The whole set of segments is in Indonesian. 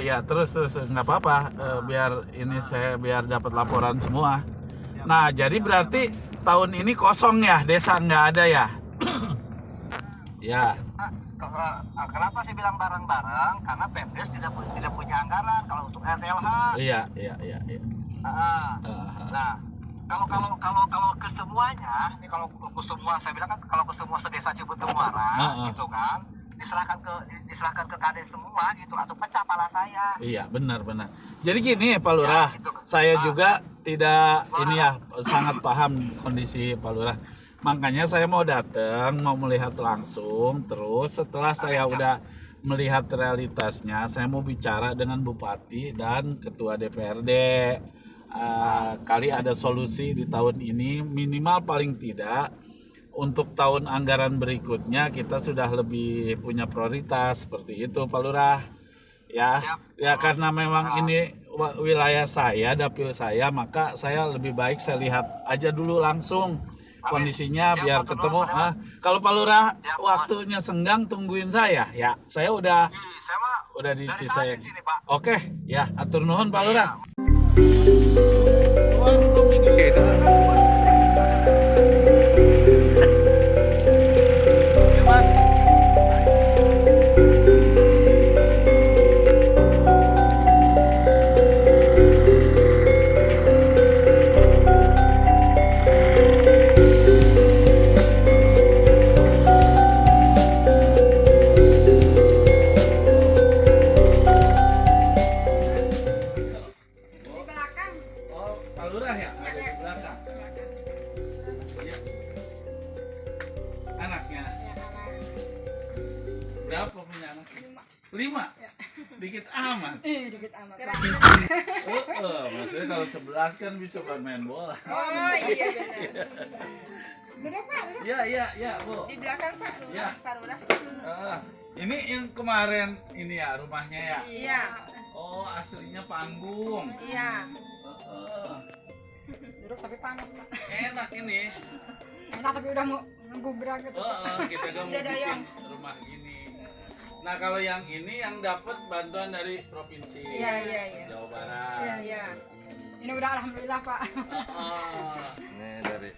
ya, terus nggak apa-apa, biar ini saya biar dapat laporan semua. Nah, jadi berarti tahun ini kosong ya, desa nggak ada ya? Ya. Kenapa saya bilang bareng-bareng? Karena Pemdes tidak punya anggaran kalau untuk RTLH. Iya. Nah, kalau ke semuanya, ini kalau ke semua, saya bilang kan kalau ke semua sedesa Cibutuh Muara, gitu kan, diserahkan ke kades semua gitu, atau pecah pala saya. Iya, benar. Jadi gini Pak Lurah, ya, gitu. Saya juga tidak ini ya, sangat paham kondisi Pak Lurah. Makanya saya mau datang, mau melihat langsung. Terus setelah saya udah melihat realitasnya, saya mau bicara dengan Bupati dan Ketua DPRD. Kali ada solusi di tahun ini, minimal paling tidak untuk tahun anggaran berikutnya kita sudah lebih punya prioritas seperti itu Pak Lurah. Ya karena memang ini wilayah saya, dapil saya, maka saya lebih baik saya lihat aja dulu langsung kondisinya biar ketemu. Kalau Pak Lurah waktunya senggang tungguin saya ya. Saya udah di Cisayong. Oke, ya atur nuhun Pak Lurah. Berapa punya anak? 5? Ya. Dikit amat. Dikit amat. Maksudnya kalau 11 kan bisa main bola. Oh iya benar. Benar Pak. Iya Bu. Di belakang Pak. Ya. Pak Lurah. Ini yang kemarin ini ya rumahnya ya? Iya. Oh aslinya panggung. Iya. Duduk tapi panas Pak. Enak ini. Enak tapi udah mau ngegubrak gitu. Kita gak mau bikin rumah gini. Nah kalau yang ini yang dapat bantuan dari provinsi Jawa Barat. Iya. Ini udah alhamdulillah Pak. Ini dari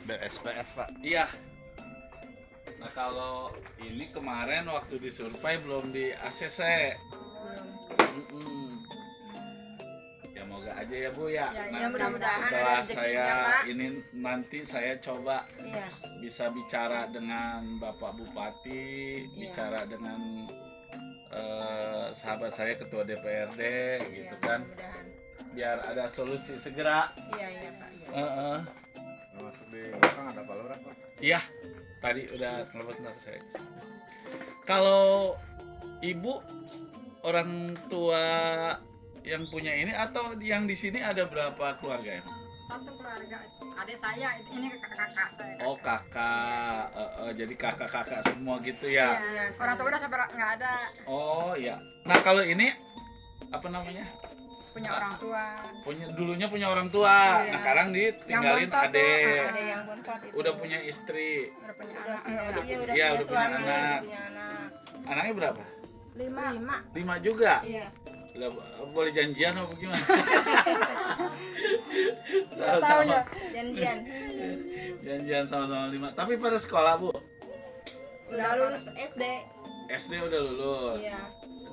BSPF Pak. Iya. Nah kalau ini kemarin waktu disurvei belum di ACC. Ya moga aja ya Bu ya. Mudah-mudahan setelah saya ini nanti saya coba bisa bicara dengan Bapak Bupati, bicara dengan sahabat saya Ketua DPRD gitu kan. Biar ada solusi segera. Iya Pak. Masuk di belakang ada Pak Lurah Pak. Iya. Tadi udah telepon saya. Kalau Ibu orang tua yang punya ini atau yang di sini ada berapa keluarga ya? Satu keluarga, adik saya, ini kakak saya. Oh kakak, jadi kakak-kakak semua gitu ya? Iya. Orang tua udah sampai nggak ada. Oh iya. Nah kalau ini apa namanya? Punya orang tua. Dulunya punya orang tua. Iya. Nah sekarang ditinggalin adek. Ada yang bontot itu. Udah punya istri. Udah punya anak. Udah punya anak. Anaknya berapa? 5 juga? Iya. Boleh janjian atau gimana? Sama-sama. Janjian sama-sama 5. Tapi pada sekolah Bu? Sudah lulus SD. SD udah lulus? Iya.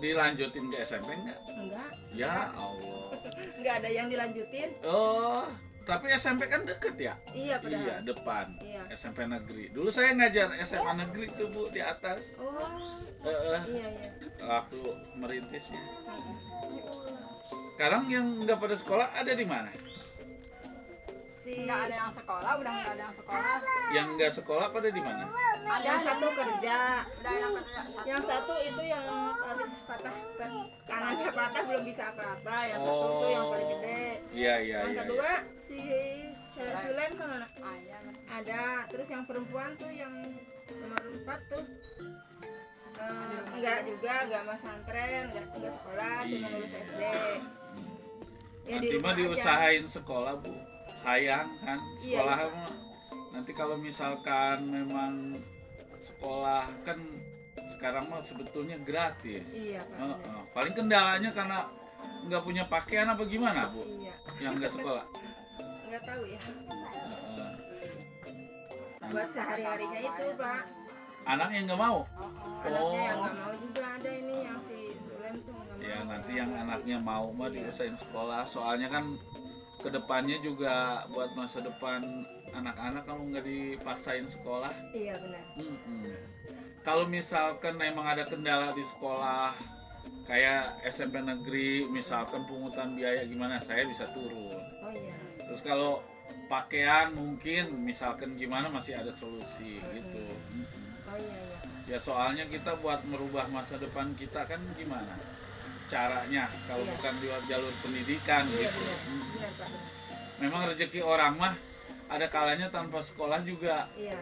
Dilanjutin ke SMP enggak? Enggak. Ya Allah. Enggak ada yang dilanjutin. Oh, tapi SMP kan deket ya? Iya, padahal. Iya, depan. Iya. SMP negeri. Dulu saya ngajar SMA negeri tuh Bu di atas. Oh. Iya. Waktu merintisnya. Sekarang yang nggak pada sekolah ada di mana? Nggak ada yang sekolah, udah nggak ada yang sekolah. Yang nggak sekolah pada di mana? Yang satu kerja. Udah yang kerja satu. Yang satu itu yang habis patah, kanannya patah belum bisa apa-apa. Yang satu tuh yang paling gede. Iya. Yang kedua si Sulem sama anak. Ayah. Ada. Terus yang perempuan tuh yang nomor 4 tuh. Enggak juga, enggak mas santren, enggak sekolah, cuma lulus SD. Ya, nanti mah diusahain sekolah Bu. Sayang kan sekolah Iya. mah. Nanti kalau misalkan memang sekolah kan sekarang mah sebetulnya gratis. Iya Pak. Benar. Paling kendalanya karena nggak punya pakaian apa gimana Bu? Iya. Yang nggak sekolah. Nggak tahu ya. Heeh. Buat sehari-harinya itu Pak. Anaknya nggak mau. Anaknya yang nggak mau juga ada ini yang si Sulem tuh nggak mau. Ya nanti yang anaknya mau mah diusahain sekolah. Soalnya kan kedepannya juga buat masa depan anak-anak kalau nggak dipaksain sekolah. Iya benar. Kalau misalkan emang ada kendala di sekolah kayak SMP negeri, misalkan pungutan biaya gimana, saya bisa turun. Oh iya. Terus kalau pakaian mungkin misalkan gimana masih ada solusi gitu. Oh iya iya. Ya soalnya kita buat merubah masa depan kita kan gimana caranya kalau Iya. bukan lewat jalur pendidikan Iya gitu. benar. Benar Pak. Benar. Memang rezeki orang mah ada kalanya tanpa sekolah juga Iya.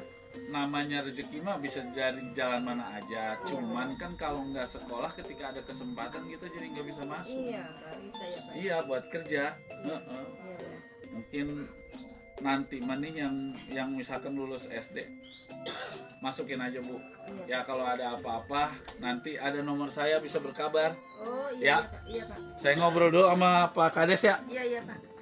namanya rezeki mah bisa dari jalan mana aja. Cuman kan kalau nggak sekolah ketika ada kesempatan kita jadi nggak bisa masuk. Iya nggak bisa ya Pak. Iya buat kerja. Iya. Heeh. Iya benar. Mungkin nanti manih yang misalkan lulus SD masukin aja Bu. Iya. Ya kalau ada apa-apa nanti ada nomor saya bisa berkabar. Oh Ya. iya Pak. Iya Pak. Saya ngobrol dulu sama Pak Kades ya. Iya iya Pak.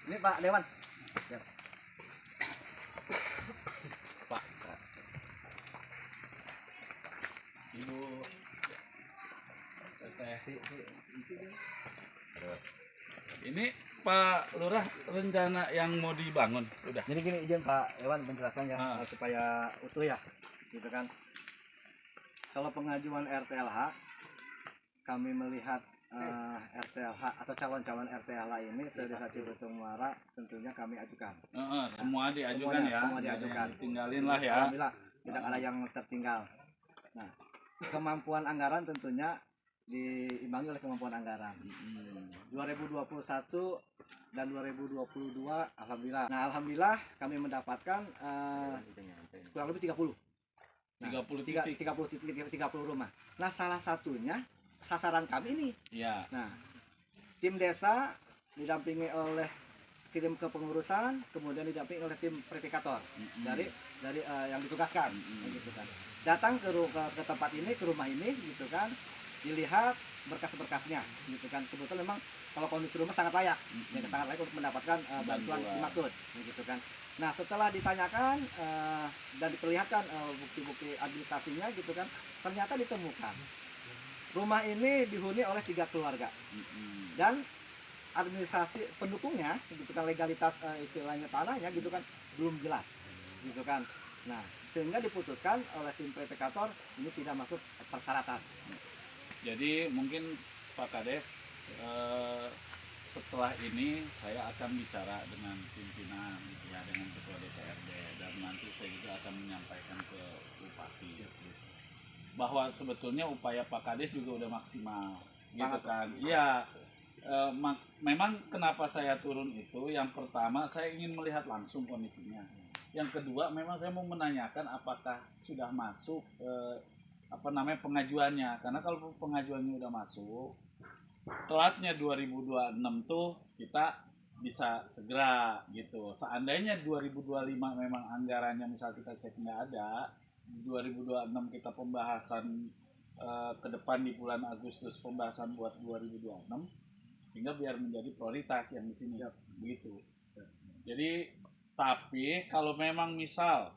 Ini Pak Dewan. Pak. Ibu. Ini Pak Lurah rencana yang mau dibangun udah. Jadi gini izin Pak Dewan menjelaskan ya supaya utuh ya, gitu kan. Kalau pengajuan RTLH, kami melihat RTLH atau calon-calon RTLH ini se-Desa Cibetung Muara tentunya kami ajukan. Semua diajukan Semuanya, ya. semua diajukan. Tinggalin lah ya. Alhamdulillah tidak ada yang tertinggal. Nah, kemampuan anggaran tentunya diimbangi oleh kemampuan anggaran. 2021 dan 2022 alhamdulillah. Nah, alhamdulillah kami mendapatkan kurang lebih 30. Nah, 30 titik. 30 rumah. Nah, salah satunya sasaran kami ini. Ya. Nah, tim desa didampingi oleh tim kepengurusan, kemudian didampingi oleh tim verifikator dari yang ditugaskan, gitu kan. Datang ke tempat ini, ke rumah ini, gitu kan, dilihat berkas-berkasnya, gitu kan. Kebetulan memang kalau kondisi rumah sangat layak, sangat layak untuk mendapatkan bantuan dimaksud, gitu kan. Nah, setelah ditanyakan dan diperlihatkan bukti-bukti administrasinya, gitu kan, ternyata ditemukan rumah ini dihuni oleh 3 keluarga dan administrasi pendukungnya, gitu kan, legalitas istilahnya tanahnya, gitu kan, belum jelas, gitu kan. Nah, sehingga diputuskan oleh tim verifikator ini tidak masuk persyaratan. Jadi mungkin Pak Kades setelah ini saya akan bicara dengan pimpinan ya, dengan ketua DPRD, dan nanti saya juga akan menyampaikan ke Bupati bahwa sebetulnya upaya Pak Kades juga udah maksimal, gitu kan. Iya, memang kenapa saya turun itu, yang pertama saya ingin melihat langsung kondisinya. Yang kedua memang saya mau menanyakan apakah sudah masuk pengajuannya, karena kalau pengajuannya udah masuk, telatnya 2026 tuh kita bisa segera gitu. Seandainya 2025 memang anggarannya misal kita cek nggak ada, 2026 kita pembahasan ke depan di bulan Agustus pembahasan buat 2026 sehingga biar menjadi prioritas yang di sini begitu. Jadi tapi kalau memang misal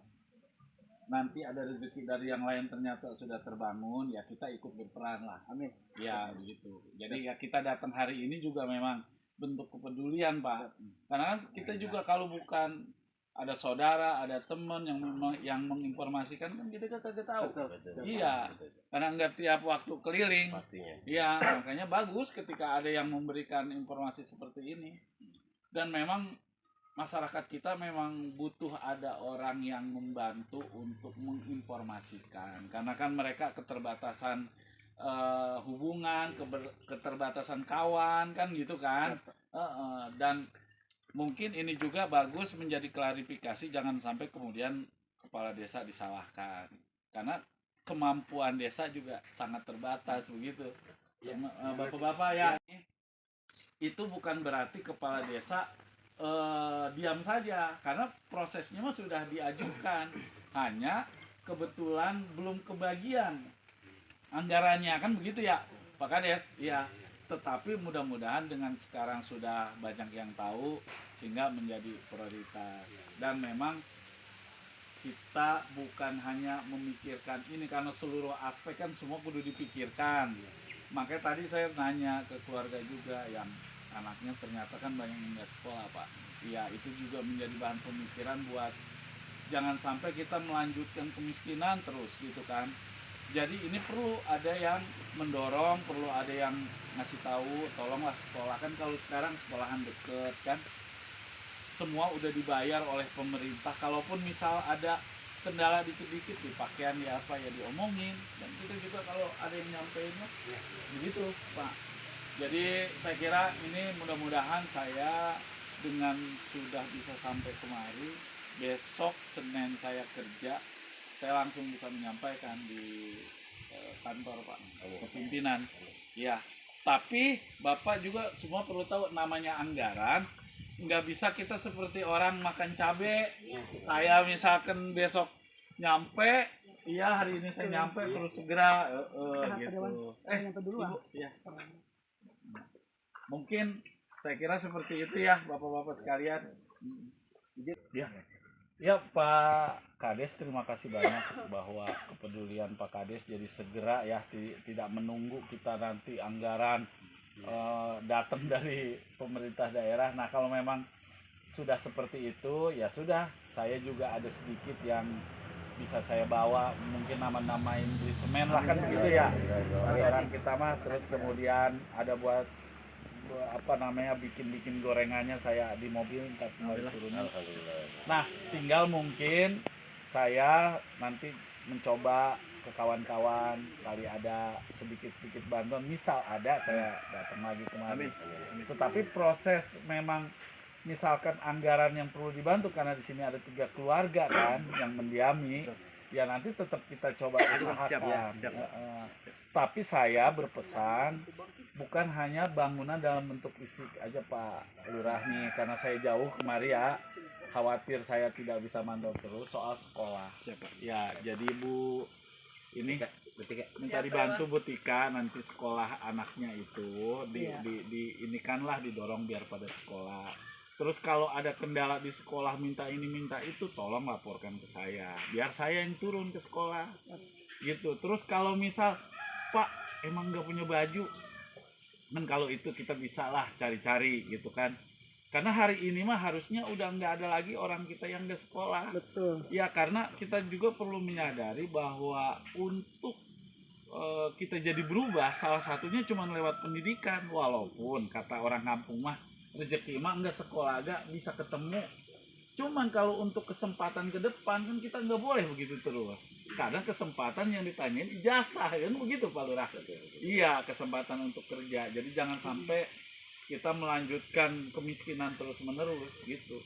nanti ada rezeki dari yang lain ternyata sudah terbangun, ya kita ikut berperan lah. Amin. Ya begitu. Jadi ya kita datang hari ini juga memang bentuk kepedulian, Pak. Karena kan kita juga kalau bukan ada saudara, ada teman yang menginformasikan kan kita kagak tahu. Iya. Karena enggak tiap waktu keliling. Pastinya. Iya, makanya bagus ketika ada yang memberikan informasi seperti ini. Dan memang masyarakat kita memang butuh ada orang yang membantu untuk menginformasikan karena kan mereka keterbatasan hubungan, keterbatasan kawan kan gitu kan. Dan mungkin ini juga bagus menjadi klarifikasi, jangan sampai kemudian kepala desa disalahkan karena kemampuan desa juga sangat terbatas begitu. Bapak-bapak ya, itu bukan berarti kepala desa diam saja karena prosesnya mah sudah diajukan, hanya kebetulan belum kebagian anggarannya kan begitu ya Pak Kades ya. Tetapi mudah-mudahan dengan sekarang sudah banyak yang tahu sehingga menjadi prioritas. Dan memang kita bukan hanya memikirkan ini karena seluruh aspek kan semua kudu dipikirkan. Makanya tadi saya nanya ke keluarga juga yang anaknya ternyata kan banyak yang nggak sekolah, Pak. Ya itu juga menjadi bahan pemikiran buat jangan sampai kita melanjutkan kemiskinan terus gitu kan. Jadi ini perlu ada yang mendorong, perlu ada yang ngasih tahu, tolonglah sekolah kan, kalau sekarang sekolahan deket kan semua udah dibayar oleh pemerintah. Kalaupun misal ada kendala dikit-dikit di pakaian ya apa ya diomongin, dan kita juga kalau ada yang nyampeinnya begitu Pak. Jadi saya kira ini mudah-mudahan saya dengan sudah bisa sampai kemari, besok Senin saya kerja, saya langsung bisa menyampaikan di kantor Pak kepimpinan. Ya, tapi Bapak juga semua perlu tahu namanya anggaran, nggak bisa kita seperti orang makan cabai. Saya misalkan besok nyampe, iya hari ini saya nyampe terus segera gitu. Ibu, ya. Mungkin saya kira seperti itu ya Bapak-bapak sekalian. Ya Pak Kades, terima kasih banyak bahwa kepedulian Pak Kades jadi segera ya, tidak menunggu kita nanti anggaran datang dari pemerintah daerah. Nah kalau memang sudah seperti itu ya sudah, saya juga ada sedikit yang bisa saya bawa, mungkin nama-namain beli semen lah kan begitu ya orang kita mah. Terus kemudian ada buat apa namanya bikin gorengannya saya di mobil ntar tinggal turunin. Nah tinggal mungkin saya nanti mencoba ke kawan-kawan kali ada sedikit bantuan, misal ada saya datang lagi kemarin. Tetapi proses memang misalkan anggaran yang perlu dibantu karena di sini ada 3 keluarga kan yang mendiami, ya nanti tetap kita coba usahakan. Tapi saya berpesan bukan hanya bangunan dalam bentuk fisik aja Pak Lurah nih, karena saya jauh kemari ya, khawatir saya tidak bisa mandor terus soal sekolah. Ya jadi Bu ini minta dibantu Bu Tika nanti sekolah anaknya itu diinikanlah, didorong biar pada sekolah. Terus kalau ada kendala di sekolah minta ini minta itu, tolong laporkan ke saya biar saya yang turun ke sekolah gitu. Terus kalau misal Pak emang nggak punya baju kan, kalau itu kita bisa lah cari-cari gitu kan, karena hari ini mah harusnya udah nggak ada lagi orang kita yang nggak sekolah. Betul ya, karena kita juga perlu menyadari bahwa untuk kita jadi berubah salah satunya cuma lewat pendidikan. Walaupun kata orang kampung mah rezeki mah nggak sekolah agak bisa ketemu, cuman kalau untuk kesempatan ke depan kan kita nggak boleh begitu terus, karena kesempatan yang ditanyain ijazah kan begitu Pak Lurah. Iya, kesempatan untuk kerja. Jadi jangan sampai kita melanjutkan kemiskinan terus menerus gitu.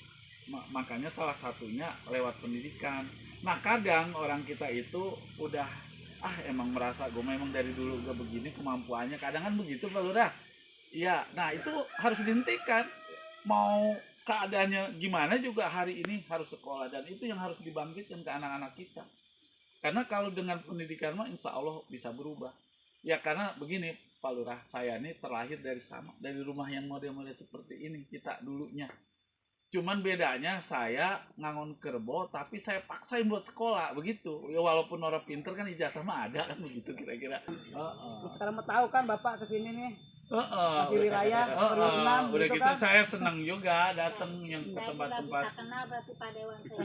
Makanya salah satunya lewat pendidikan. Nah kadang orang kita itu udah emang merasa gue memang dari dulu gue begini kemampuannya, kadang kan begitu Pak Lurah. Iya, nah itu harus dihentikan. Mau keadaannya gimana juga hari ini harus sekolah, dan itu yang harus dibangkitkan ke anak-anak kita. Karena kalau dengan pendidikan mah insya Allah bisa berubah. Ya karena begini Pak Lurah, saya ini terlahir dari rumah yang model-model seperti ini kita dulunya. Cuman bedanya saya ngangon kerbo tapi saya paksain buat sekolah begitu. Ya walaupun orang pinter kan ijazah mah ada kan begitu kira-kira. Terus sekarang mau tahu kan Bapak kesini nih. Heeh. Kasih wilayah, perizinan, Udah gitu gitu kan? saya senang juga datang yang ke Saya tidak tempat-tempat. bisa kenal berarti Pak Dewan saya.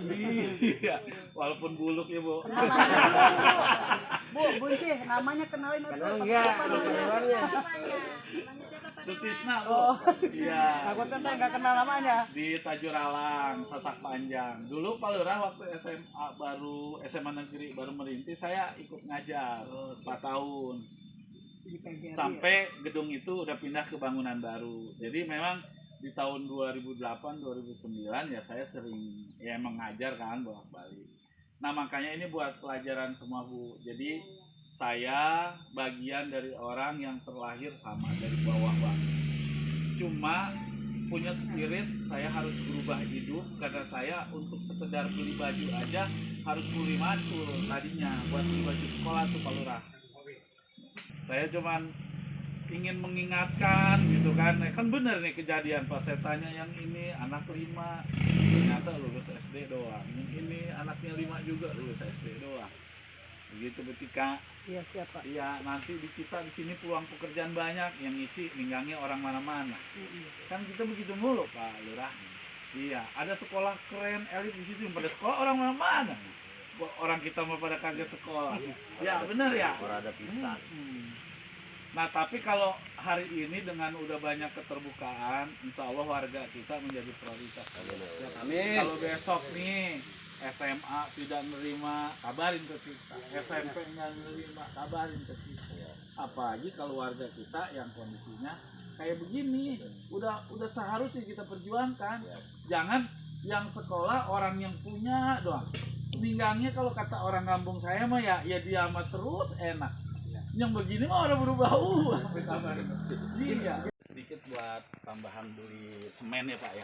Iya, walaupun buluk ya Bu. Bu, Bunci, namanya kenalin atau enggak? apa namanya? Namanya siapa Pak Dewan? Sutisna Bu. Oh. Iya. Takutnya saya nggak kenal namanya. Di Tajuralang, Sasak Panjang. Dulu Pak Lurah waktu SMA negeri baru merintis saya ikut ngajar 4 tahun. Di PGRI, Sampai gedung itu udah pindah ke bangunan baru. Jadi memang di tahun 2008 2009 ya saya sering ya mengajar kan bolak-balik. Nah, makanya ini buat pelajaran semua Bu. Jadi saya bagian dari orang yang terlahir sama dari bawah banget. Cuma punya spirit saya harus berubah hidup karena saya untuk sekedar beli baju aja harus kuli macul tadinya buat beli baju sekolah tuh Pak Lurah. Saya cuman ingin mengingatkan gitu kan bener nih kejadian pas saya tanya yang ini anak 5 ternyata lulus SD doang, yang ini anaknya 5 juga lulus SD doang begitu ketika Iya, siapa? iya nanti di kita di sini peluang pekerjaan banyak yang ngisi ninggangnya orang mana-mana kan kita begitu mulu Pak Lurah. Iya ada sekolah keren elit di situ yang pada sekolah orang mana-mana orang kita mau pada kagak sekolah ya bener ya Ada pisah. Nah tapi kalau hari ini dengan udah banyak keterbukaan, insya Allah warga kita menjadi prioritas. Amin. Kalau besok nih SMA tidak menerima, kabarin ke kita. SMP nggak menerima, kabarin ke kita. Apalagi kalau warga kita yang kondisinya kayak begini, udah seharusnya kita perjuangkan. Jangan yang sekolah orang yang punya doang. Ninggangnya kalau kata orang kampung saya mah ya dia mah terus enak. Yang begini mah udah berubah iya. Sedikit buat tambahan beli semen ya Pak ya.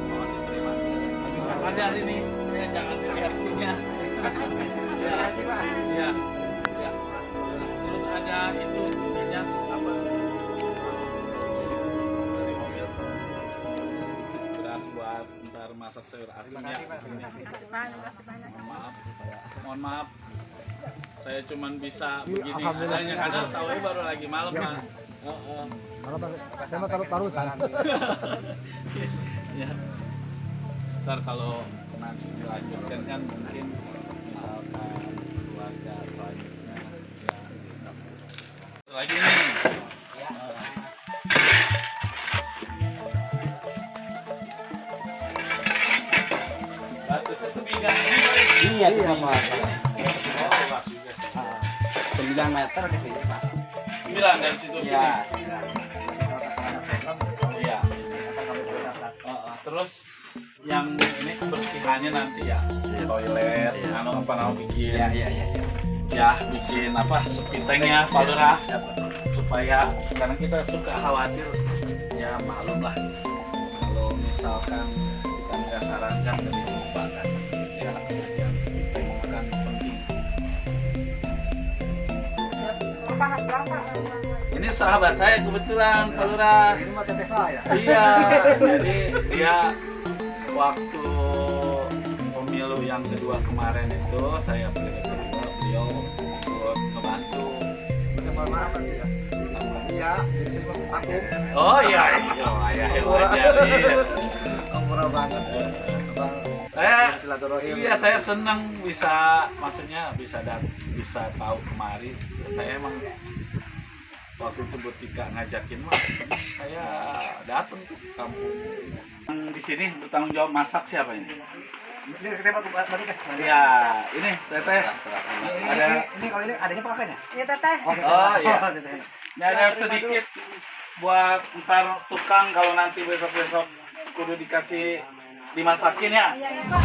Mohon diterima. Nggak sadar ini, ya jangan reaksinya. Ya, ya, ya. Terus ada itu minyak apa? Dari mobil. Beras buat ntar masak sayur asin ya. Mohon maaf. Saya cuman bisa begini adanya karena tahu baru lagi malam Pak. Saya mah taruh-tarusan. Ya. Ntar kalau nanti dilanjutkan kan mungkin misalkan keluarga selanjutnya ya. Lagi nih. Batusnya tebingan ini. Iya, Pak. Oh, pas juga sih. 9 meter ke sini, Pak. 9 dari situ sini. Iya. Iya. Terus yang ini kebersihannya nanti ya, toilet, apa bikin, Iya. ya bikin apa sepitengnya Pak Lurah, supaya karena kita suka khawatir, ya maklum lah kalau misalkan kita nggak sarankan dari lupa kan, ya kebersihan sepiteng kan penting. Ini sahabat saya kebetulan Pak Lurah. Ini mah teteh saya. Iya, jadi dia waktu pemilu yang kedua kemarin itu saya periode kedua beliau ikut ngebantu. Bisa mohon maaf nanti ya. Iya, jadi saya mau vakum. Oh iya, ayah yang ngajarin. Murah banget. Saya Silaturahim. iya saya senang bisa maksudnya bisa tahu kemari. Saya emang waktu itu Butika ngajakin mah saya datang ke kampung. Yang di sini bertanggung jawab masak siapa ini? Ini kita mau balik ya. Ya, ini Teteh. Ada Ini kalau ini adanya pakainya. Iya, Teteh. Oh, iya. Ini ada sedikit buat ntar tukang kalau nanti besok-besok kudu dikasih dimasakin ya. Iya, Pak.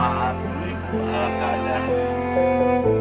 Alhamdulillah keadaan.